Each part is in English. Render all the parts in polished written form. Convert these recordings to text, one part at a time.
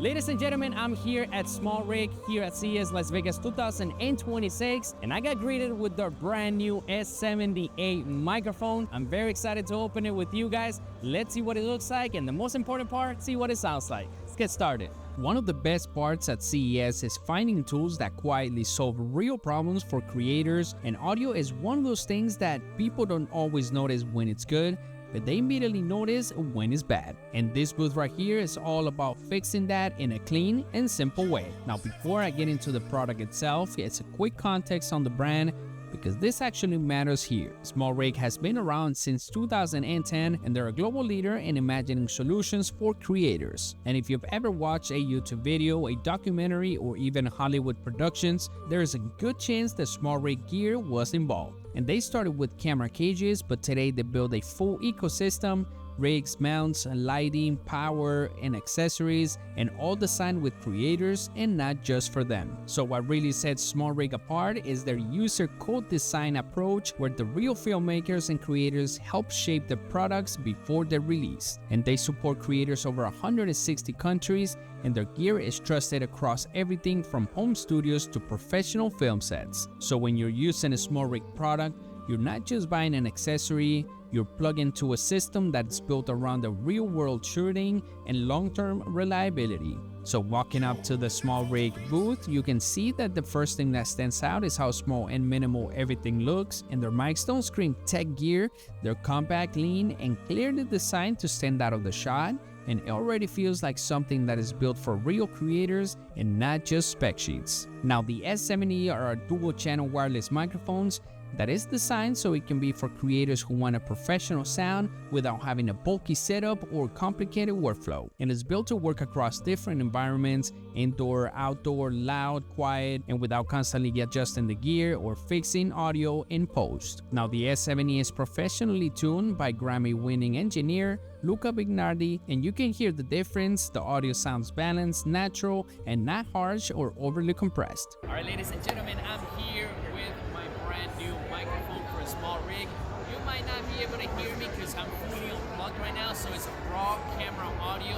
Ladies and gentlemen, I'm here at SmallRig here at CES Las Vegas 2026, and I got greeted with the brand new S70 microphone. I'm very excited to open it with you guys. Let's see what it looks like, and the most important part, see what it sounds like. Let's get started. One of the best parts at CES is finding tools that quietly solve real problems for creators, and audio is one of those things that people don't always notice when it's good, but they immediately notice when it's bad. And this booth right here is all about fixing that in a clean and simple way. Now, before I get into the product itself, it's a quick context on the brand, because this actually matters here. SmallRig has been around since 2010, and they're a global leader in imagining solutions for creators. And if you've ever watched a YouTube video, a documentary, or even Hollywood productions, there is a good chance that SmallRig gear was involved. And they started with camera cages, but today they build a full ecosystem: rigs, mounts, lighting, power, and accessories, and all designed with creators and not just for them. So what really sets SmallRig apart is their user code design approach, where the real filmmakers and creators help shape the products before they're released. And they support creators over 160 countries, and their gear is trusted across everything from home studios to professional film sets. So when you're using a SmallRig product, you're not just buying an accessory, you're plugged into a system that's built around the real-world shooting and long-term reliability. So walking up to the SmallRig booth, you can see that the first thing that stands out is how small and minimal everything looks, and their mics don't scream tech gear. They're compact, lean, and clearly designed to stand out of the shot, and it already feels like something that is built for real creators and not just spec sheets. Now, the S70 are dual-channel wireless microphones that is designed so it can be for creators who want a professional sound without having a bulky setup or complicated workflow. And it's built to work across different environments: indoor, outdoor, loud, quiet, and without constantly adjusting the gear or fixing audio in post. Now, the S70 is professionally tuned by Grammy-winning engineer Luca Bignardi, and you can hear the difference. The audio sounds balanced, natural, and not harsh or overly compressed. All right, ladies and gentlemen, I'm here with my brand new microphone for SmallRig. You might not be able to hear me because I'm fully unplugged right now, so it's raw camera audio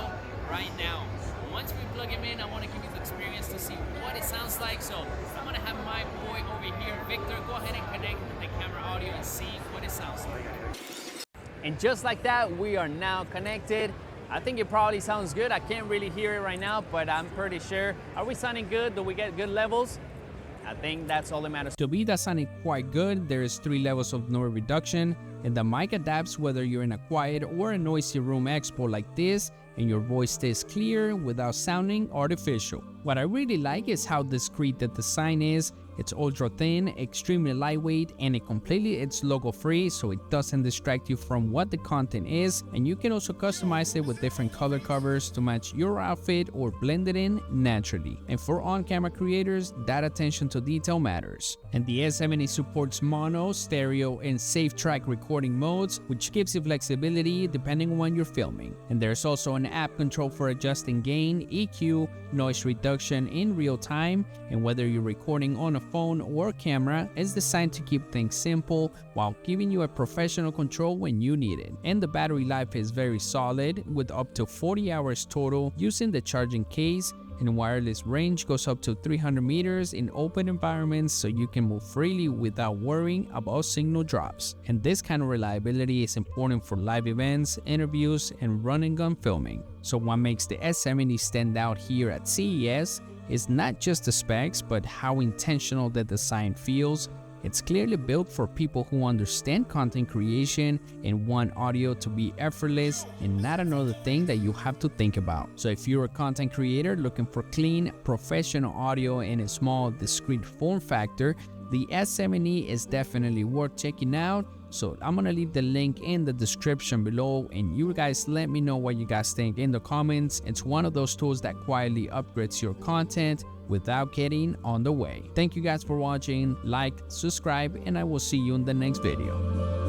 right now. Once we plug him in, I want to give you the experience to see what it sounds like. So I'm going to have my boy over here, Victor, go ahead and connect with the camera audio and see what it sounds like. And just like that, we are now connected. I think it probably sounds good. I can't really hear it right now, but I'm pretty sure. Are we sounding good? Do we get good levels? I think that's all that matters. To be that sounding quite good, there's 3 levels of noise reduction, and the mic adapts whether you're in a quiet or a noisy room expo like this, and your voice stays clear without sounding artificial. What I really like is how discreet the design is. It's ultra thin, extremely lightweight, and it's logo free, so it doesn't distract you from what the content is. And you can also customize it with different color covers to match your outfit or blend it in naturally. And for on-camera creators, that attention to detail matters. And the S70 supports mono, stereo, and safe track recording modes, which gives you flexibility depending on when you're filming. And there's also an app control for adjusting gain, EQ, noise reduction in real time, and whether you're recording on a phone or camera, is designed to keep things simple while giving you a professional control when you need it. And the battery life is very solid, with up to 40 hours total using the charging case, and wireless range goes up to 300 meters in open environments, so you can move freely without worrying about signal drops. And this kind of reliability is important for live events, interviews, and run-and-gun filming. So what makes the S70 stand out here at CES is not just the specs, but how intentional the design feels. It's clearly built for people who understand content creation and want audio to be effortless and not another thing that you have to think about. So if you're a content creator looking for clean, professional audio in a small, discreet form factor, the S70 is definitely worth checking out. So I'm gonna leave the link in the description below, and you guys let me know what you guys think in the comments. It's one of those tools that quietly upgrades your content without getting on the way. Thank you guys for watching. Like, subscribe, and I will see you in the next video.